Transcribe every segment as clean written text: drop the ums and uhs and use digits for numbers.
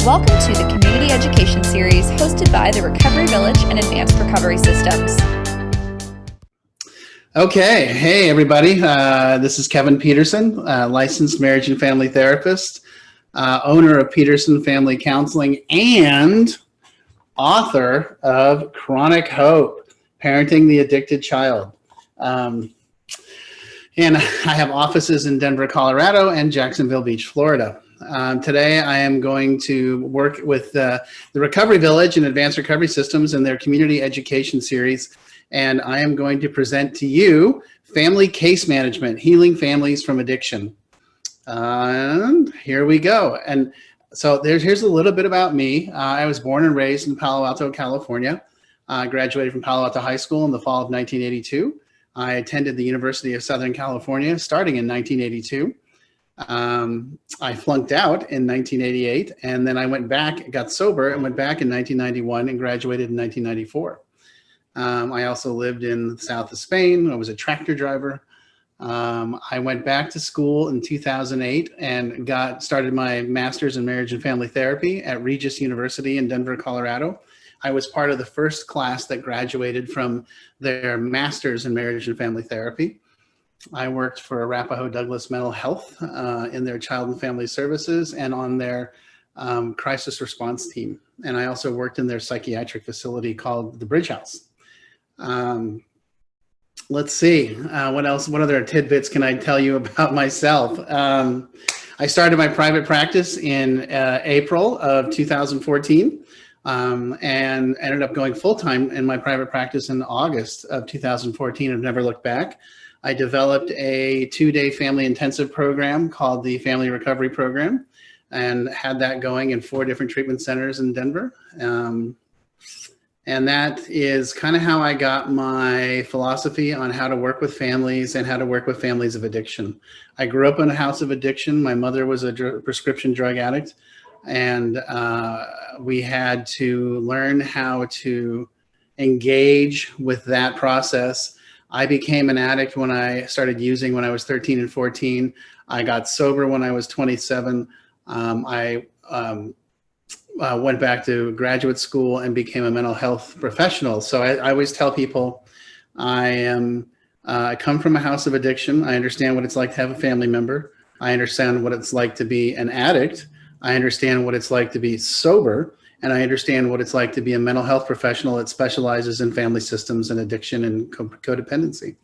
Welcome to the Community Education Series hosted by the Recovery Village and Advanced Recovery Systems. Okay, hey everybody, this is Kevin Petersen, licensed marriage and family therapist, owner of Petersen Family Counseling, and author of Chronic Hope, Parenting the Addicted Child. And I have offices in Denver, Colorado and Jacksonville Beach, Florida. Today I am going to work with the Recovery Village and Advanced Recovery Systems and their Community Education Series. And I am going to present to you Family Case Management, Healing Families from Addiction. And here we go. And so here's a little bit about me. I was born and raised in Palo Alto, California. I graduated from Palo Alto High School in the fall of 1982. I attended the University of Southern California starting in 1982. I flunked out in 1988, and then I went back, got sober, and went back in 1991 and graduated in 1994. I also lived in the south of Spain. I was a tractor driver. I went back to school in 2008 and started my master's in marriage and family therapy at Regis University in Denver, Colorado. I was part of the first class that graduated from their master's in marriage and family therapy. I worked for Arapahoe Douglas Mental Health in their child and family services and on their crisis response team. And I also worked in their psychiatric facility called the Bridge House. Let's see, what else? What other tidbits can I tell you about myself? I started my private practice in April of 2014 and ended up going full-time in my private practice in August of 2014. I've never looked back. I developed a 2-day family intensive program called the Family Recovery Program and had that going in 4 different treatment centers in Denver. And that is kind of how I got my philosophy on how to work with families and how to work with families of addiction. I grew up in a house of addiction. My mother was a prescription drug addict, and we had to learn how to engage with that process. I became an addict when I started using when I was 13 and 14. I got sober when I was 27. I went back to graduate school and became a mental health professional. So I always tell people I come from a house of addiction. I understand what it's like to have a family member. I understand what it's like to be an addict. I understand what it's like to be sober. And I understand what it's like to be a mental health professional that specializes in family systems and addiction and codependency.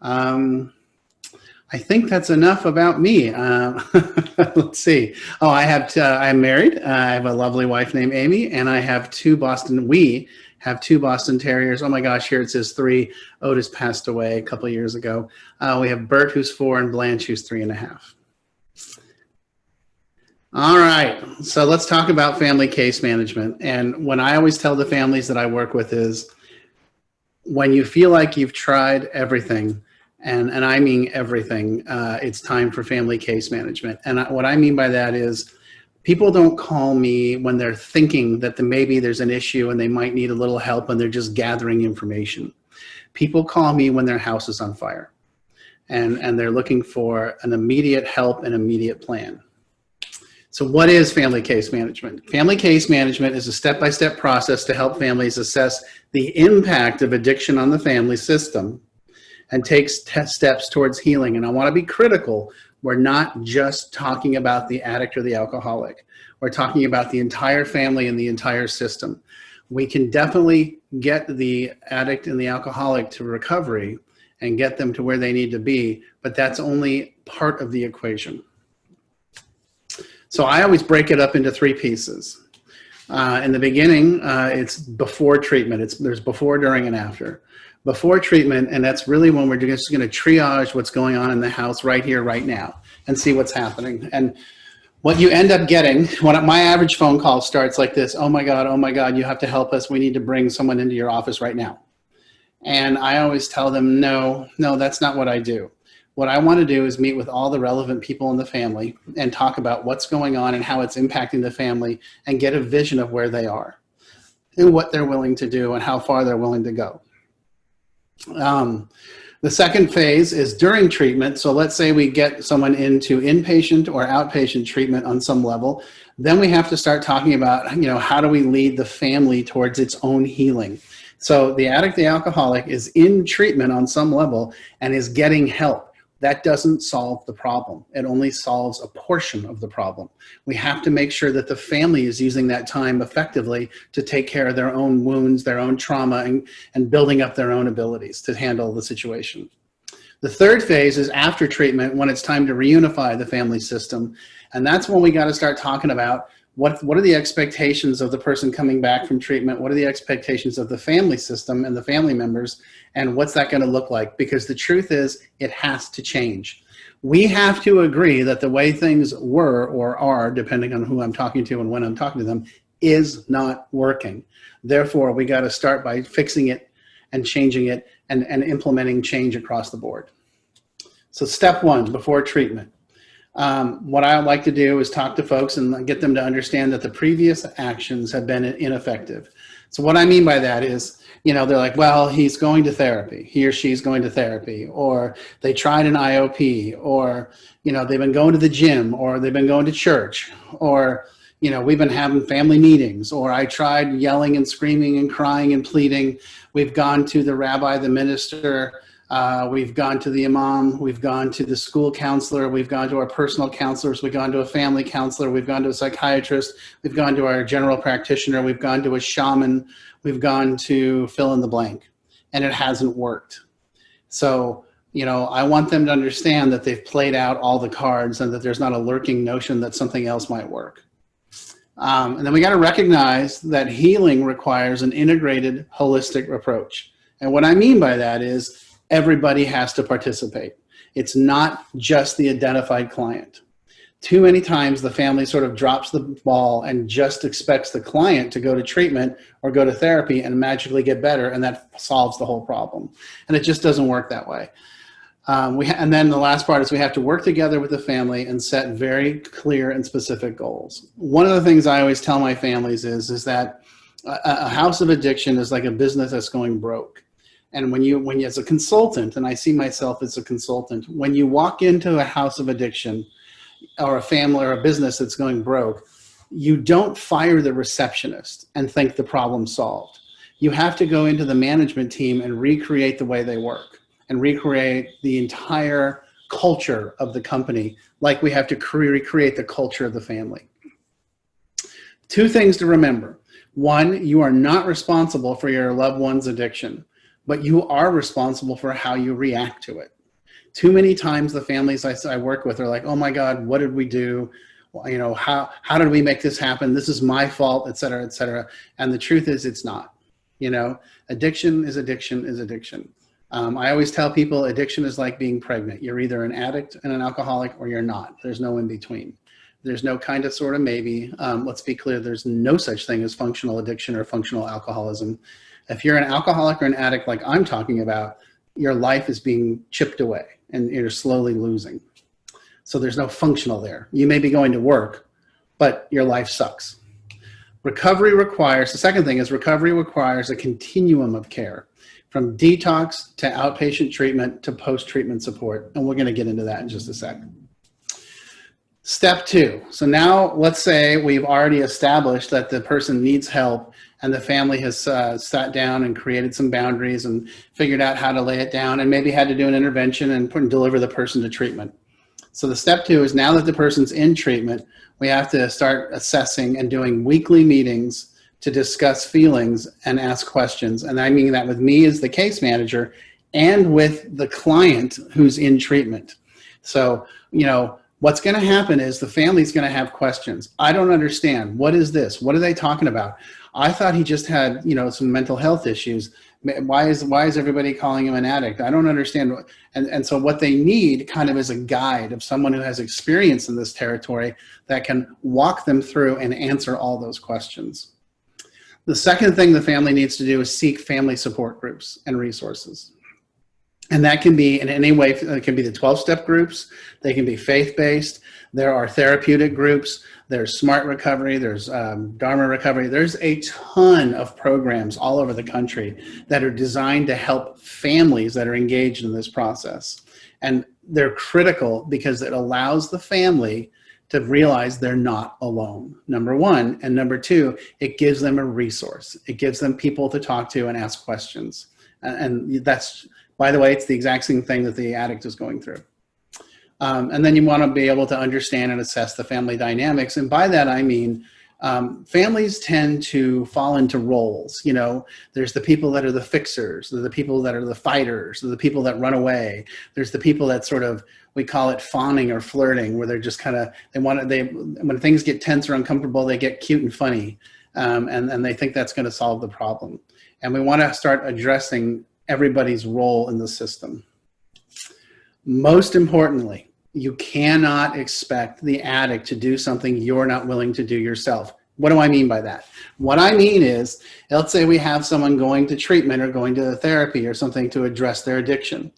I think that's enough about me. Let's see. Oh, I'm married. I have a lovely wife named Amy, and we have 2 Boston Terriers. Oh my gosh, here it says 3. Otis passed away a couple of years ago. We have Bert, who's 4, and Blanche, who's 3.5. All right, so let's talk about family case management. And what I always tell the families that I work with is when you feel like you've tried everything, and I mean everything, it's time for family case management. And what I mean by that is people don't call me when they're thinking that maybe there's an issue and they might need a little help and they're just gathering information. People call me when their house is on fire and they're looking for an immediate help and immediate plan. So what is family case management? Family case management is a step-by-step process to help families assess the impact of addiction on the family system and takes steps towards healing. And I want to be critical. We're not just talking about the addict or the alcoholic. We're talking about the entire family and the entire system. We can definitely get the addict and the alcoholic to recovery and get them to where they need to be, but that's only part of the equation. So I always break it up into 3 pieces. In the beginning, it's before treatment. There's before, during, and after. Before treatment, and that's really when we're just going to triage what's going on in the house right here, right now, and see what's happening. And what you end up getting, when my average phone call starts like this: oh my God, you have to help us. We need to bring someone into your office right now. And I always tell them, no, that's not what I do. What I want to do is meet with all the relevant people in the family and talk about what's going on and how it's impacting the family and get a vision of where they are and what they're willing to do and how far they're willing to go. The second phase is during treatment. So let's say we get someone into inpatient or outpatient treatment on some level. Then we have to start talking about, how do we lead the family towards its own healing? So the addict, the alcoholic is in treatment on some level and is getting help. That doesn't solve the problem. It only solves a portion of the problem. We have to make sure that the family is using that time effectively to take care of their own wounds, their own trauma, and building up their own abilities to handle the situation. The third phase is after treatment, when it's time to reunify the family system. And that's when we got to start talking about what are the expectations of the person coming back from treatment? What are the expectations of the family system and the family members? And what's that going to look like? Because the truth is, it has to change. We have to agree that the way things were or are, depending on who I'm talking to and when I'm talking to them, is not working. Therefore, we got to start by fixing it and changing it and implementing change across the board. So step one, before treatment. What I like to do is talk to folks and get them to understand that the previous actions have been ineffective. So what I mean by that is, they're like, well, he's going to therapy. He or she's going to therapy, or they tried an IOP, or, they've been going to the gym, or they've been going to church, or, we've been having family meetings, or I tried yelling and screaming and crying and pleading. We've gone to the rabbi, the minister, we've gone to the imam, we've gone to the school counselor, we've gone to our personal counselors, we've gone to a family counselor, we've gone to a psychiatrist, we've gone to our general practitioner, we've gone to a shaman, we've gone to fill in the blank, and it hasn't worked. So, I want them to understand that they've played out all the cards and that there's not a lurking notion that something else might work. And then we got to recognize that healing requires an integrated, holistic approach. And what I mean by that is, everybody has to participate. It's not just the identified client. Too many times the family sort of drops the ball and just expects the client to go to treatment or go to therapy and magically get better, and that solves the whole problem. And it just doesn't work that way. And then the last part is we have to work together with the family and set very clear and specific goals. One of the things I always tell my families is that a house of addiction is like a business that's going broke. And when you as a consultant, and I see myself as a consultant, when you walk into a house of addiction or a family or a business that's going broke, you don't fire the receptionist and think the problem's solved. You have to go into the management team and recreate the way they work and recreate the entire culture of the company, like we have to recreate the culture of the family. Two things to remember. One, you are not responsible for your loved one's addiction, but you are responsible for how you react to it. Too many times the families I work with are like, oh my God, what did we do? How did we make this happen? This is my fault, et cetera, et cetera. And the truth is it's not. Addiction is addiction is addiction. I always tell people addiction is like being pregnant. You're either an addict and an alcoholic or you're not. There's no in between. There's no kind of sort of maybe. Let's be clear, there's no such thing as functional addiction or functional alcoholism. If you're an alcoholic or an addict like I'm talking about, your life is being chipped away and you're slowly losing. So there's no functional there. You may be going to work, but your life sucks. The second thing is recovery requires a continuum of care, from detox to outpatient treatment to post-treatment support. And we're going to get into that in just a second. Step two. So now let's say we've already established that the person needs help and the family has sat down and created some boundaries and figured out how to lay it down and maybe had to do an intervention and deliver the person to treatment. So the step two is now that the person's in treatment, we have to start assessing and doing weekly meetings to discuss feelings and ask questions. And I mean that with me as the case manager and with the client who's in treatment. So, what's going to happen is the family's going to have questions. I don't understand. What is this? What are they talking about? I thought he just had, some mental health issues. Why is everybody calling him an addict? I don't understand. And so what they need kind of is a guide of someone who has experience in this territory that can walk them through and answer all those questions. The second thing the family needs to do is seek family support groups and resources. And that can be in any way. It can be the 12-step groups. They can be faith-based. There are therapeutic groups. There's Smart Recovery. There's Dharma Recovery. There's a ton of programs all over the country that are designed to help families that are engaged in this process. And they're critical because it allows the family to realize they're not alone, number one. And number two, it gives them a resource. It gives them people to talk to and ask questions. And that's, by the way, it's the exact same thing that the addict is going through. And then you want to be able to understand and assess the family dynamics. And by that, I mean, families tend to fall into roles. You know, there's the people that are the fixers, there's the people that are the fighters, there's the people that run away. There's the people that sort of, we call it fawning or flirting, where they're just kind of, when things get tense or uncomfortable, they get cute and funny. And they think that's going to solve the problem. And we want to start addressing everybody's role in the system. Most importantly, you cannot expect the addict to do something you're not willing to do yourself. What do I mean by that? What I mean is, let's say we have someone going to treatment or going to therapy or something to address their addiction.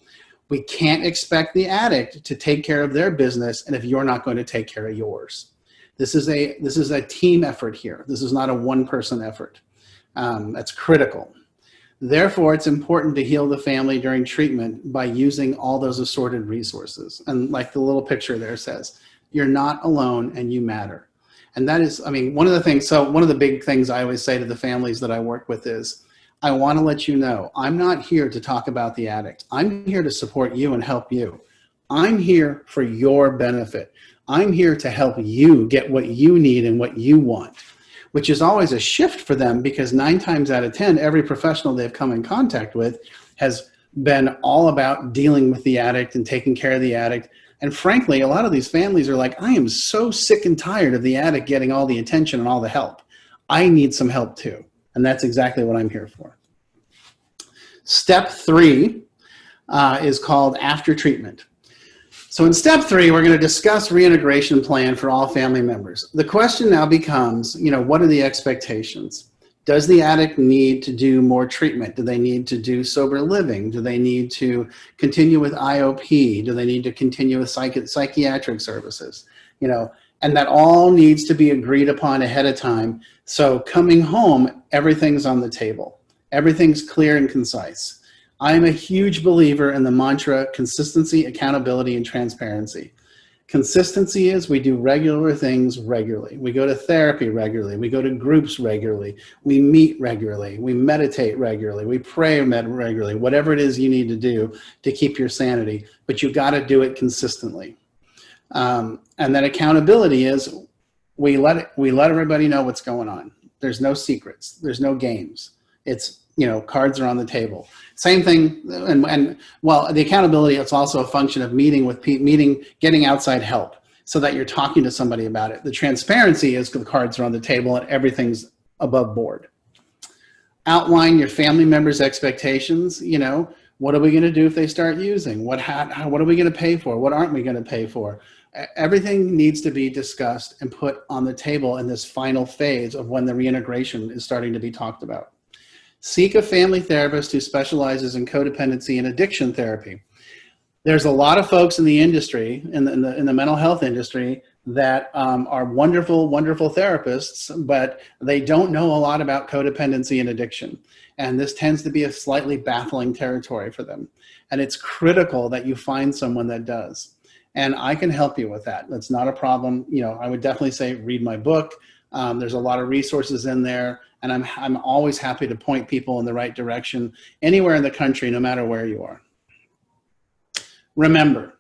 We can't expect the addict to take care of their business, and if you're not going to take care of yours. This is a team effort here. This is not a one-person effort. That's critical. Therefore, it's important to heal the family during treatment by using all those assorted resources. And like the little picture there says, you're not alone and you matter. And that is, I mean, one of the big things I always say to the families that I work with is, I want to let you know, I'm not here to talk about the addict. I'm here to support you and help you. I'm here for your benefit. I'm here to help you get what you need and what you want, which is always a shift for them, because 9 times out of 10, every professional they've come in contact with has been all about dealing with the addict and taking care of the addict. And frankly, a lot of these families are like, I am so sick and tired of the addict getting all the attention and all the help. I need some help too. And that's exactly what I'm here for. Step 3 is called after treatment. So in step 3, we're going to discuss reintegration plan for all family members. The question now becomes, what are the expectations? Does the addict need to do more treatment? Do they need to do sober living? Do they need to continue with IOP? Do they need to continue with psychiatric services? And that all needs to be agreed upon ahead of time. So coming home, everything's on the table. Everything's clear and concise. I'm a huge believer in the mantra, consistency, accountability, and transparency. Consistency is we do regular things regularly. We go to therapy regularly. We go to groups regularly. We meet regularly. We meditate regularly. We pray regularly, whatever it is you need to do to keep your sanity, but you got to do it consistently. And then accountability is we let everybody know what's going on. There's no secrets. There's no games. It's, cards are on the table. Same thing, and the accountability, it's also a function of getting outside help so that you're talking to somebody about it. The transparency is the cards are on the table and everything's above board. Outline your family members' expectations. What are we going to do if they start using? What are we going to pay for? What aren't we going to pay for? Everything needs to be discussed and put on the table in this final phase of when the reintegration is starting to be talked about. Seek a family therapist who specializes in codependency and addiction therapy. There's a lot of folks in the industry, in the mental health industry, that are wonderful, wonderful therapists, but they don't know a lot about codependency and addiction. And this tends to be a slightly baffling territory for them. And it's critical that you find someone that does. And I can help you with that. That's not a problem. I would definitely say read my book. There's a lot of resources in there. And I'm always happy to point people in the right direction anywhere in the country, no matter where you are. Remember,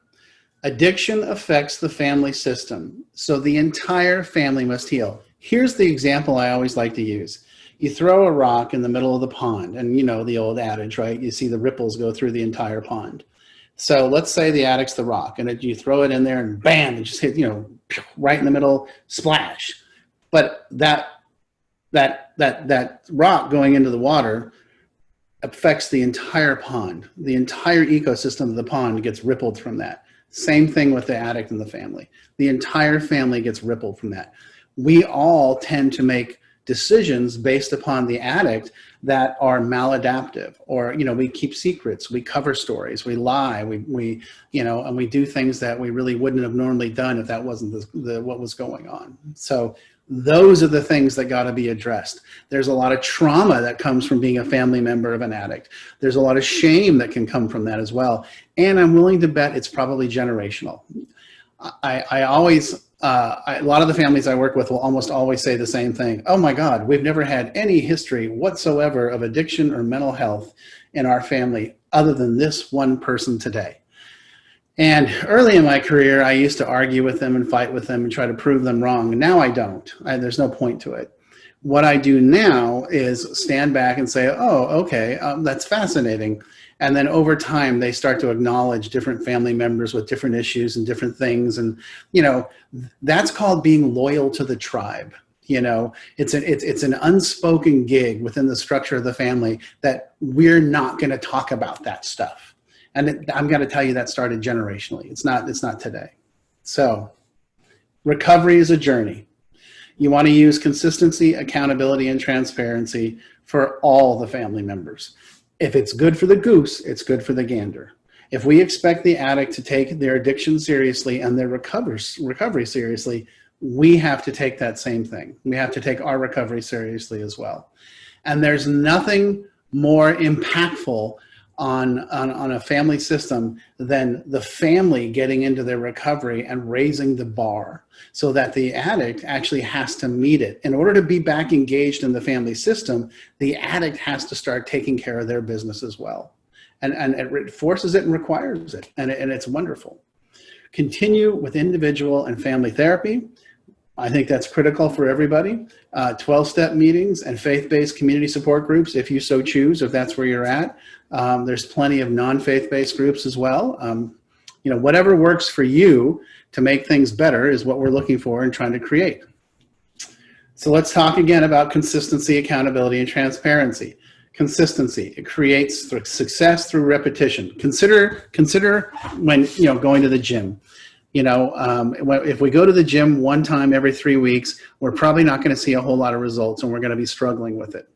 addiction affects the family system, so the entire family must heal. Here's the example I always like to use. You throw a rock in the middle of the pond, and the old adage, right? You see the ripples go through the entire pond. So let's say the addict's the rock, and you throw it in there, and bam, it just hit, right in the middle, splash. But that rock going into the water affects the entire pond. The entire ecosystem of the pond gets rippled from that. Same thing with the addict and the family. The entire family gets rippled from that. We all tend to make decisions based upon the addict that are maladaptive, or, you know, we keep secrets, we cover stories, we lie, we you know, and we do things that we really wouldn't have normally done if that wasn't what was going on. So those are the things that got to be addressed. There's a lot of trauma that comes from being a family member of an addict. There's a lot of shame that can come from that as well. And I'm willing to bet it's probably generational. I always, a lot of the families I work with will almost always say the same thing. Oh my God, we've never had any history whatsoever of addiction or mental health in our family other than this one person today. And early in my career, I used to argue with them and fight with them and try to prove them wrong. Now I don't. There's no point to it. What I do now is stand back and say, oh, okay, that's fascinating. And then over time, they start to acknowledge different family members with different issues and different things. And, you know, that's called being loyal to the tribe. You know, it's an unspoken gig within the structure of the family that we're not going to talk about that stuff. And I'm going to tell you that started generationally. It's not today. So recovery is a journey. You want to use consistency, accountability, and transparency for all the family members. If it's good for the goose, it's good for the gander. If we expect the addict to take their addiction seriously and their recovery seriously, we have to take that same thing. We have to take our recovery seriously as well. And there's nothing more impactful on a family system than the family getting into their recovery and raising the bar so that the addict actually has to meet it. In order to be back engaged in the family system, the addict has to start taking care of their business as well. And it forces it and requires it. And it's wonderful. Continue with individual and family therapy. I think that's critical for everybody. 12-step meetings and faith-based community support groups, if you so choose, if that's where you're at. There's plenty of non-faith-based groups as well. You know, whatever works for you to make things better is what we're looking for and trying to create. So let's talk again about consistency, accountability, and transparency. Consistency, it creates success through repetition. Consider when, you know, going to the gym. You know, if we go to the gym one time every 3 weeks, we're probably not going to see a whole lot of results and we're going to be struggling with it.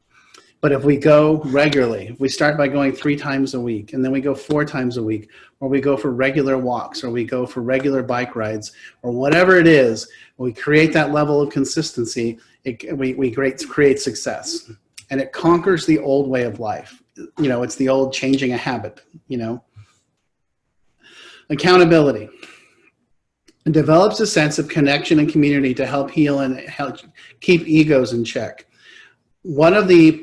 But if we go regularly, if we start by going 3 times a week and then we go 4 times a week, or we go for regular walks, or we go for regular bike rides, or whatever it is, we create that level of consistency, we create success. And it conquers the old way of life. You know, it's the old changing a habit, you know. Accountability. It develops a sense of connection and community to help heal and help keep egos in check. One of the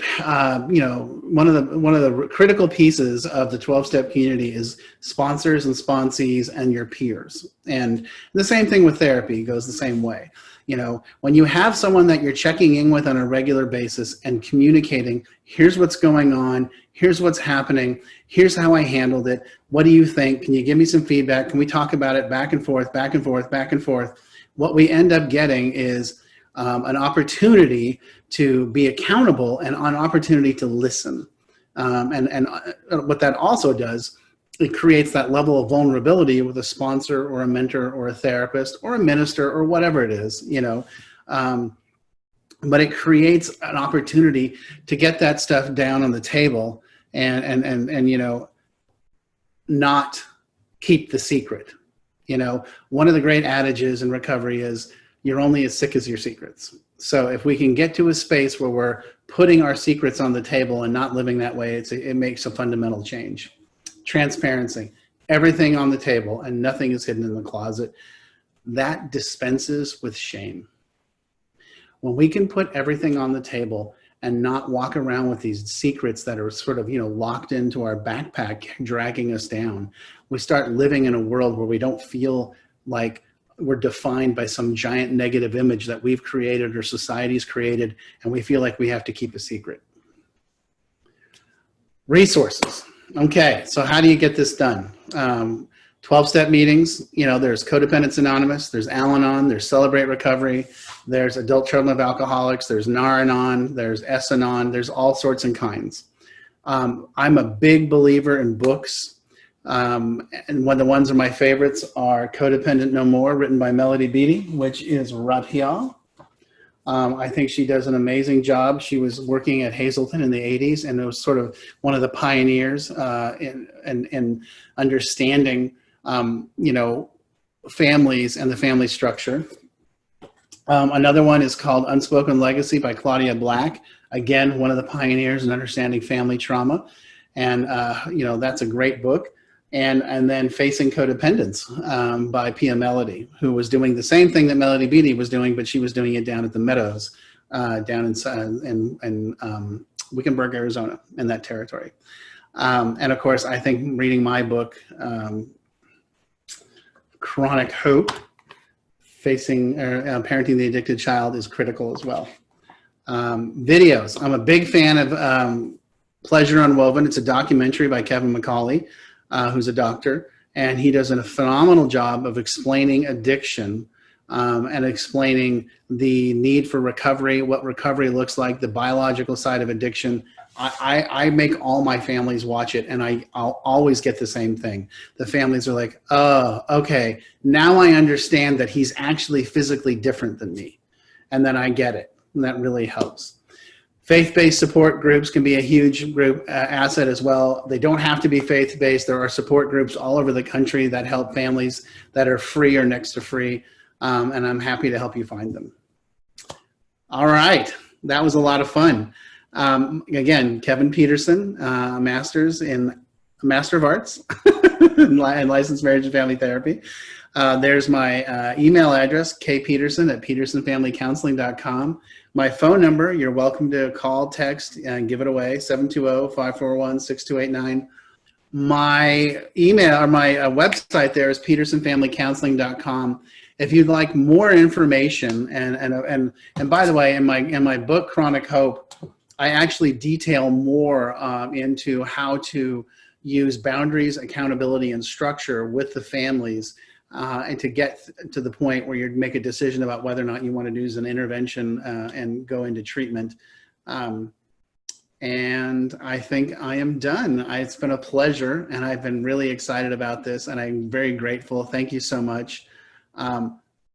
one of the critical pieces of the 12-step community is sponsors and sponsees and your peers. And the same thing with therapy goes the same way. You know, when you have someone that you're checking in with on a regular basis and communicating, here's what's going on, here's what's happening, here's how I handled it, what do you think, can you give me some feedback, can we talk about it back and forth, back and forth, back and forth. What we end up getting is an opportunity to be accountable and an opportunity to listen. And what that also does, it creates that level of vulnerability with a sponsor or a mentor or a therapist or a minister or whatever it is, you know. But it creates an opportunity to get that stuff down on the table and you know, not keep the secret. You know, one of the great adages in recovery is you're only as sick as your secrets. So if we can get to a space where we're putting our secrets on the table and not living that way, it makes a fundamental change. Transparency, everything on the table and nothing is hidden in the closet. That dispenses with shame. When we can put everything on the table and not walk around with these secrets that are sort of, you know, locked into our backpack, dragging us down, we start living in a world where we don't feel like we're defined by some giant negative image that we've created or society's created, and we feel like we have to keep a secret. Resources. Okay, so how do you get this done? 12-step meetings, you know, there's Codependence Anonymous, there's Al-Anon, there's Celebrate Recovery, there's Adult Children of Alcoholics, there's Nar-Anon, there's S-Anon, there's all sorts and kinds. I'm a big believer in books. And one of the ones of my favorites are Codependent No More, written by Melody Beattie, which is Rapia. I think she does an amazing job. She was working at Hazleton in the 80s, and it was sort of one of the pioneers in understanding, families and the family structure. Another one is called Unspoken Legacy by Claudia Black. Again, one of the pioneers in understanding family trauma. And, that's a great book. And then Facing Codependence by Pia Melody, who was doing the same thing that Melody Beattie was doing, but she was doing it down at the Meadows, down in Wickenburg, Arizona, in that territory. And of course, I think reading my book, Chronic Hope, Parenting the Addicted Child, is critical as well. Videos. I'm a big fan of Pleasure Unwoven. It's a documentary by Kevin McCauley, who's a doctor, and he does a phenomenal job of explaining addiction and explaining the need for recovery, what recovery looks like, the biological side of addiction. I make all my families watch it, and I'll always get the same thing. The families are like, oh, okay, now I understand that he's actually physically different than me. And then I get it, and that really helps. Faith-based support groups can be a huge group asset as well. They don't have to be faith-based. There are support groups all over the country that help families that are free or next to free, and I'm happy to help you find them. All right, that was a lot of fun. Again, Kevin Petersen, Master of Arts in Licensed Marriage and Family Therapy. There's my email address, kpetersen@petersonfamilycounseling.com. My phone number, you're welcome to call, text, and give it away, 720-541-6289. My email or my website there is petersonfamilycounseling.com. If you'd like more information, and by the way, in my book, Chronic Hope, I actually detail more into how to use boundaries, accountability, and structure with the families and to get to the point where you make a decision about whether or not you want to use an intervention and go into treatment. And I think I am done. It's been a pleasure, and I've been really excited about this, and I'm very grateful. Thank you so much.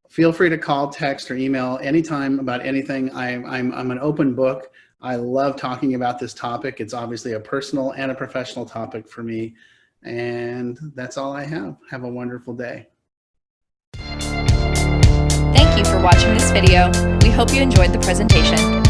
Feel free to call, text, or email anytime about anything. I'm an open book. I love talking about this topic. It's obviously a personal and a professional topic for me. And that's all I have. Have a wonderful day. Thank you for watching this video. We hope you enjoyed the presentation.